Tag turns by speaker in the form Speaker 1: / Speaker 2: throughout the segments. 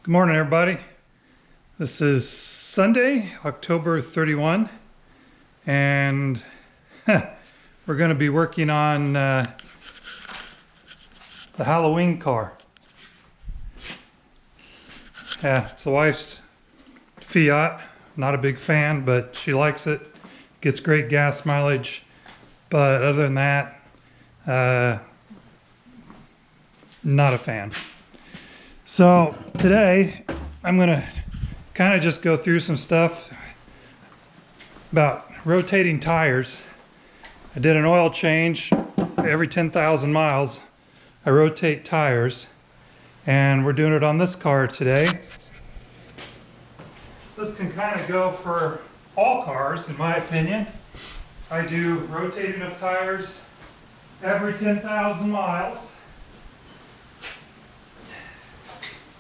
Speaker 1: Good morning, everybody. This is Sunday, October 31, and we're going to be working on the Halloween car. Yeah, it's the wife's Fiat. Not a big fan, but she likes it. Gets great gas mileage, but other than that, not a fan. So today I'm gonna kind of just go through some stuff about rotating tires. I did an oil change every 10,000 miles. I rotate tires, and we're doing it on this car today. This can kind of go for all cars, in my opinion. I do rotating of tires every 10,000 miles.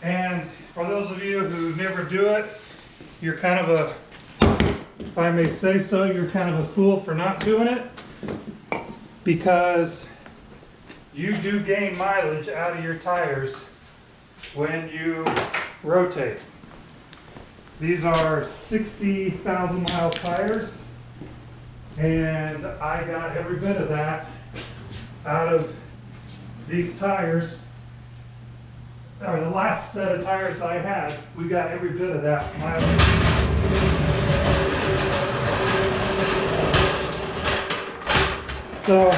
Speaker 1: And for those of you who never do it, you're kind of a, if I may say so, you're kind of a fool for not doing it, because you do gain mileage out of your tires when you rotate. These are 60,000 mile tires, and I got every bit of that out of these tires. Or the last set of tires I had, we got every bit of that mileage. So,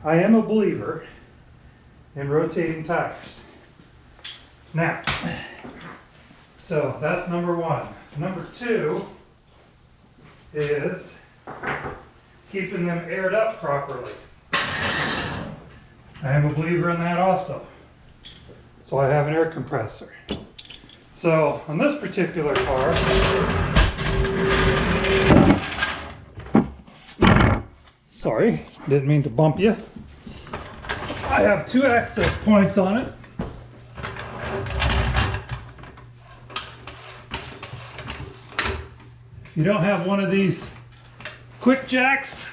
Speaker 1: I am a believer in rotating tires. Now, so that's number one. Number two is keeping them aired up properly. I am a believer in that also. So I have an air compressor. So on this particular car, sorry, didn't mean to bump you. I have two access points on it. If you don't have one of these quick jacks,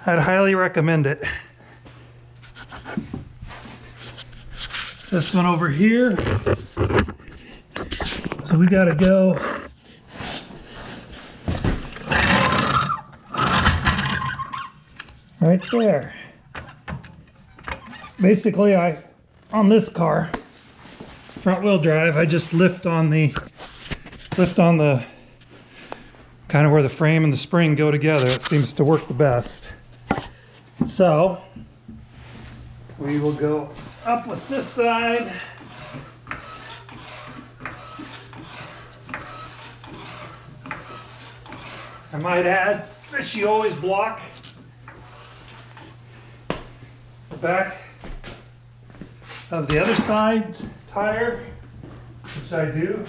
Speaker 1: I'd highly recommend it. This one over here. So we gotta go right there. Basically, on this car, front wheel drive, I just lift on the kind of where the frame and the spring go together. It seems to work the best. So we will go up with this side. I might add that you always block the back of the other side tire, which I do.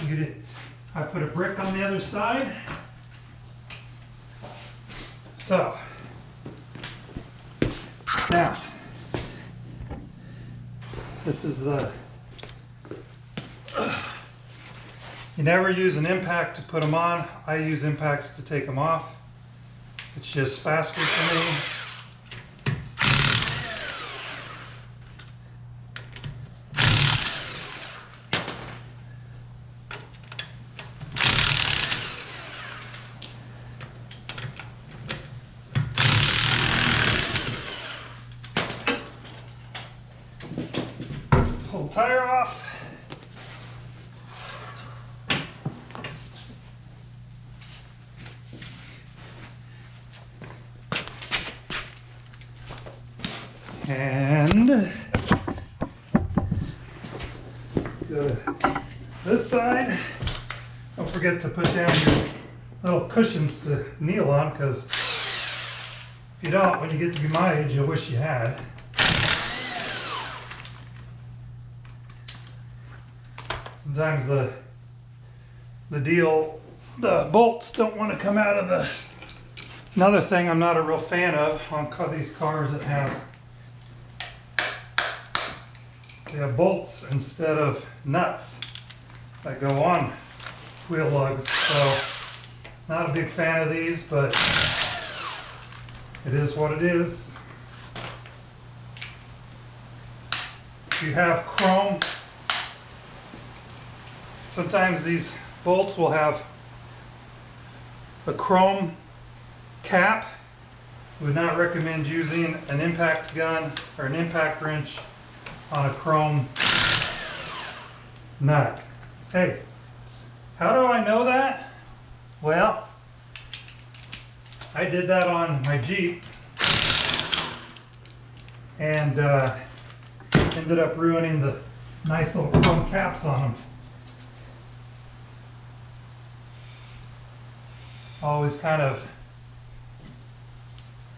Speaker 1: I put a brick on the other side. So now, this is you never use an impact to put them on. I use impacts to take them off. It's just faster for me. Pull the tire off. And go to this side. Don't forget to put down your little cushions to kneel on, because if you don't, when you get to be my age, you'll wish you had. Sometimes the bolts don't want to come out of the. Another thing I'm not a real fan of on these cars that have bolts instead of nuts that go on wheel lugs. So not a big fan of these, but it is what it is. if you have chrome, sometimes these bolts will have a chrome cap. Would not recommend using an impact gun or an impact wrench on a chrome nut. Hey, how do I know that? Well, I did that on my Jeep and ended up ruining the nice little chrome caps on them. Always kind of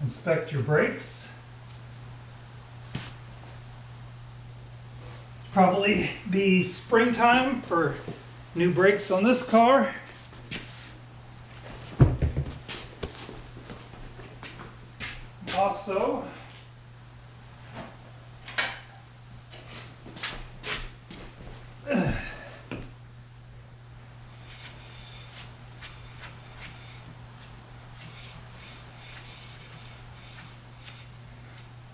Speaker 1: inspect your brakes. Probably be springtime for new brakes on this car. Also,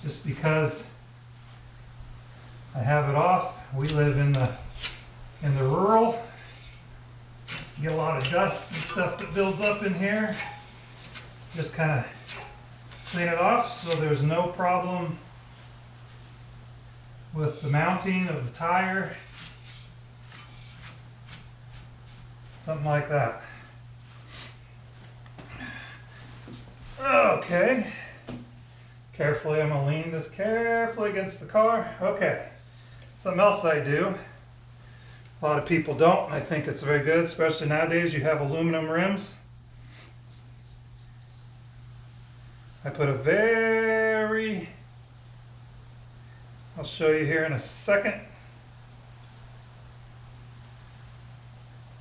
Speaker 1: just because I have it off, we live in the rural. You get a lot of dust and stuff that builds up in here. Just kind of clean it off so there's no problem with the mounting of the tire. Something like that. Okay. Carefully, I'm gonna lean this carefully against the car. Okay. Something else I do. A lot of people don't, and I think it's very good, especially nowadays you have aluminum rims. I put a I'll show you here in a second.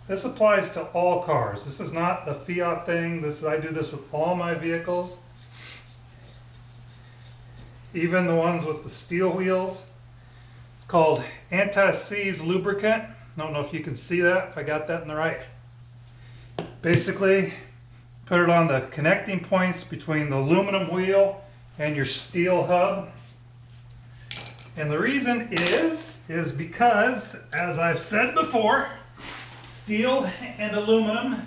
Speaker 1: This applies to all cars. This is not a Fiat thing. I do this with all my vehicles. Even the ones with the steel wheels. It's called anti-seize lubricant. I don't know if you can see that, if I got that in the right. Basically, put it on the connecting points between the aluminum wheel and your steel hub. And the reason is because, as I've said before, steel and aluminum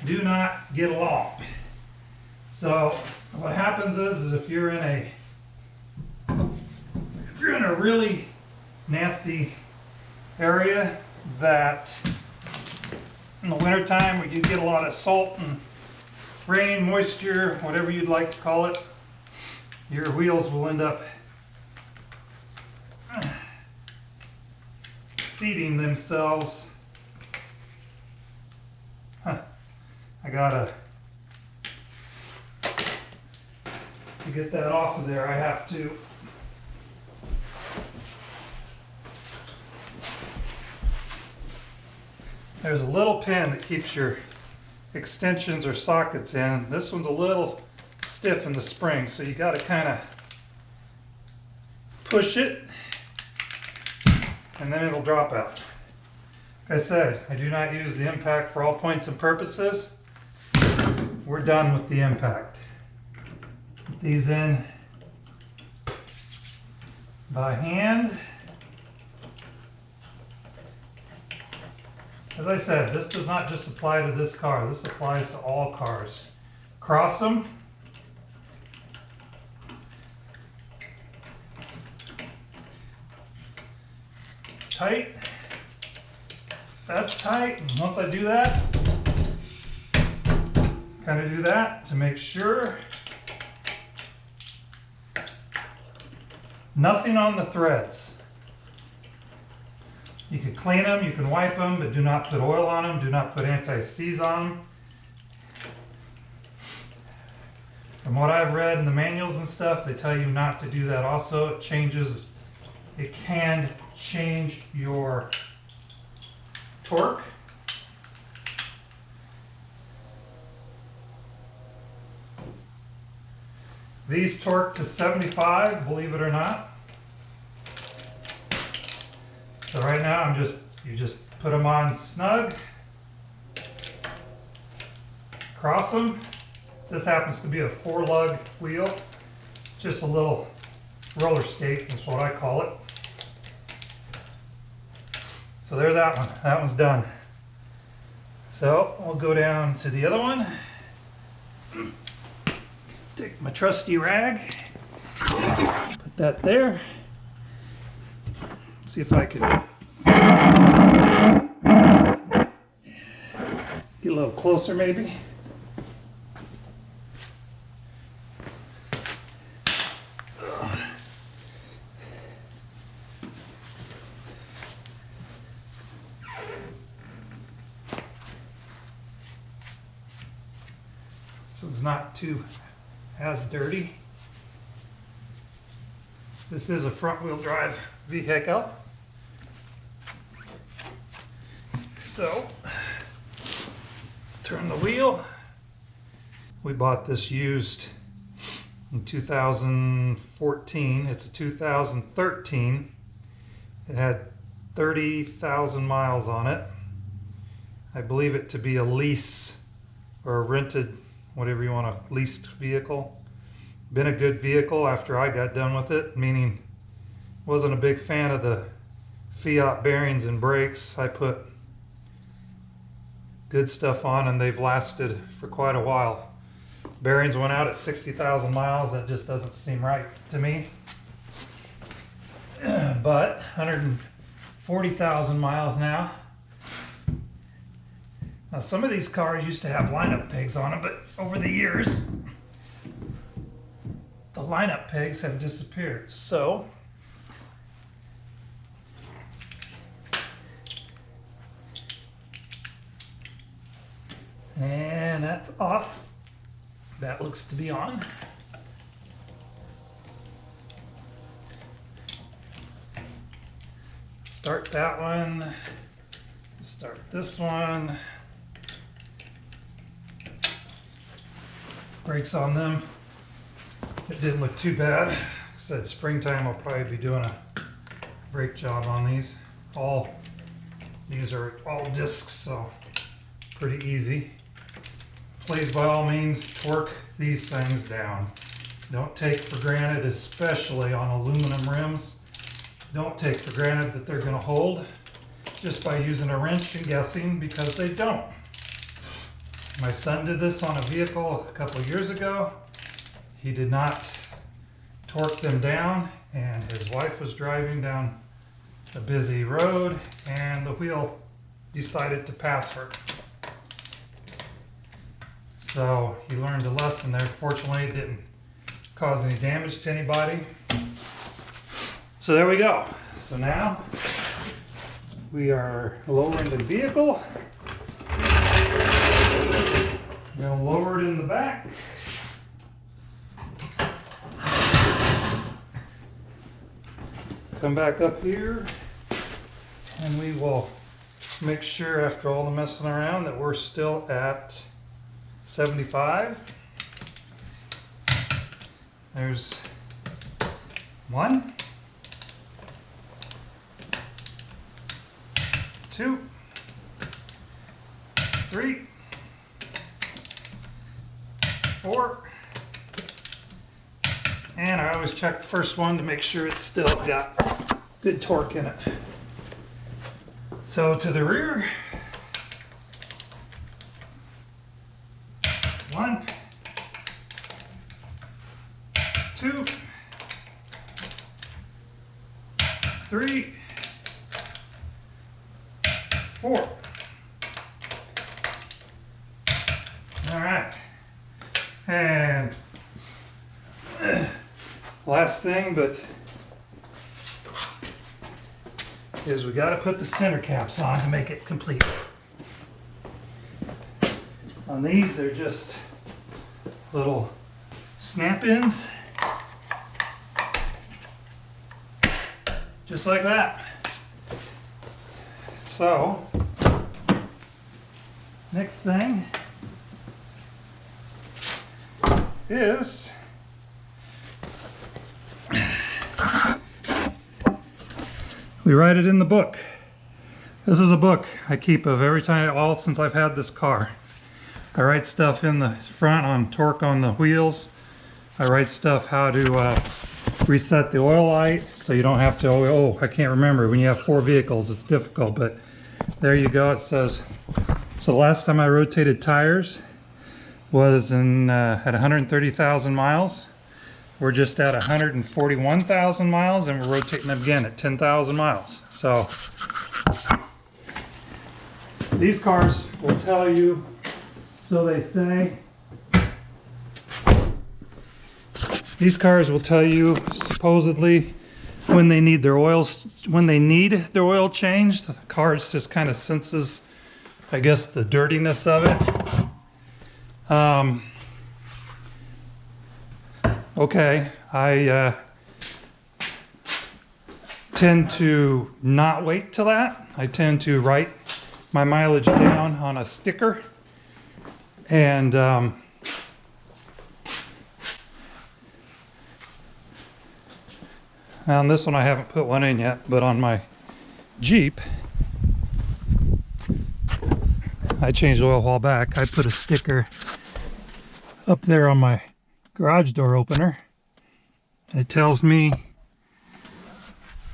Speaker 1: do not get along. So what happens is if you're in a really nasty area that in the wintertime where you get a lot of salt and rain, moisture, whatever you'd like to call it, your wheels will end up seating themselves. I gotta, to get that off of there, I have to there's a little pin that keeps your extensions or sockets in. This one's a little stiff in the spring, so you got to kind of push it and then it'll drop out. Like I said, I do not use the impact for all points and purposes. We're done with the impact. Put these in by hand. As I said, this does not just apply to this car, this applies to all cars. Cross them. It's tight. That's tight. And once I do that, kind of do that to make sure nothing on the threads. You can clean them, you can wipe them, but do not put oil on them, do not put anti-seize on them. From what I've read in the manuals and stuff, they tell you not to do that also. It can change your torque. These torque to 75, believe it or not. So right now you just put them on snug, cross them. This happens to be a 4-lug wheel, just a little roller skate is what I call it. So there's that one. That one's done. So we'll go down to the other one. Take my trusty rag. Put that there. See if I can get a little closer maybe. So it's not too as dirty. This is a front-wheel drive vehicle. So, turn the wheel. We bought this used in 2014. It's a 2013. It had 30,000 miles on it. I believe it to be a lease or a rented, whatever you want, a leased vehicle. Been a good vehicle after I got done with it, meaning wasn't a big fan of the Fiat bearings and brakes. I put good stuff on and they've lasted for quite a while. Bearings went out at 60,000 miles. That just doesn't seem right to me. But 140,000 miles now. Now some of these cars used to have lineup pegs on them, but over the years, the lineup pegs have disappeared. So, and that's off. That looks to be on. Start that one. Start this one. Brakes on them. It didn't look too bad. Like I said, springtime I'll probably be doing a brake job on these. These are all discs, so pretty easy. Please, by all means, torque these things down. Don't take for granted, especially on aluminum rims, don't take for granted that they're going to hold just by using a wrench and guessing, because they don't. My son did this on a vehicle a couple of years ago. He did not torque them down, and his wife was driving down a busy road and the wheel decided to pass her. So he learned a lesson there. Fortunately, it didn't cause any damage to anybody. So there we go. So now we are lowering the vehicle. We're going to lower it in the back. Come back up here and we will make sure after all the messing around that we're still at 75. There's 1, 2, 3, 4, and I always check the first one to make sure it's still got good torque in it. So to the rear, 1, 2, 3, 4. All right. And last thing, but is we got to put the center caps on to make it complete. On these, they're just little snap-ins, just like that. So, next thing is we write it in the book. This is a book I keep of every time, since I've had this car. I write stuff in the front on torque on the wheels. I write stuff how to reset the oil light so you don't have to, oh, I can't remember. When you have 4 vehicles, it's difficult, but there you go. It says, so the last time I rotated tires was at 130,000 miles. We're just at 141,000 miles, and we're rotating them again at 10,000 miles. So these cars will tell you, so they say, these cars will tell you supposedly when they need their oil changed. The car just kind of senses, I guess, the dirtiness of it. Okay, I tend to not wait till that. I tend to write my mileage down on a sticker, and on this one I haven't put one in yet, but on my Jeep, I changed oil a while back. I put a sticker up there on my garage door opener. It tells me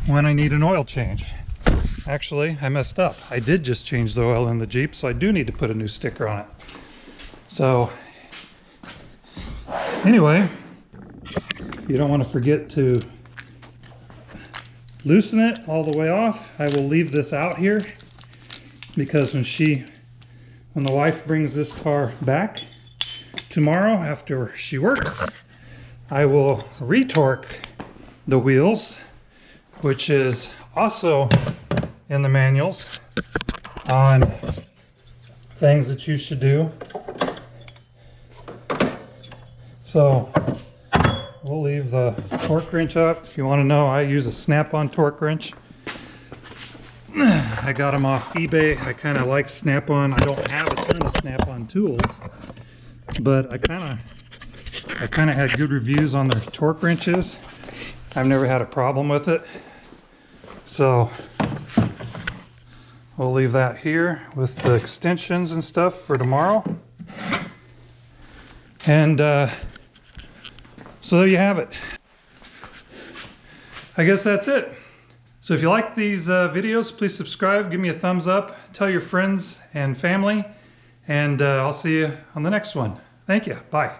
Speaker 1: when I need an oil change. Actually, I messed up. I did just change the oil in the Jeep, so I do need to put a new sticker on it. So anyway, you don't want to forget to loosen it all the way off. I will leave this out here because when the wife brings this car back tomorrow after she works, I will retorque the wheels, which is also in the manuals on things that you should do. So we'll leave the torque wrench up. If you want to know, I use a Snap-on torque wrench. I got them off eBay. I kind of like Snap-on. I don't have a ton of Snap-on tools, but I kind of had good reviews on their torque wrenches. I've never had a problem with it. So we'll leave that here with the extensions and stuff for tomorrow. And so there you have it. I guess that's it. So if you like these videos, please subscribe, give me a thumbs up, tell your friends and family, and I'll see you on the next one. Thank you. Bye.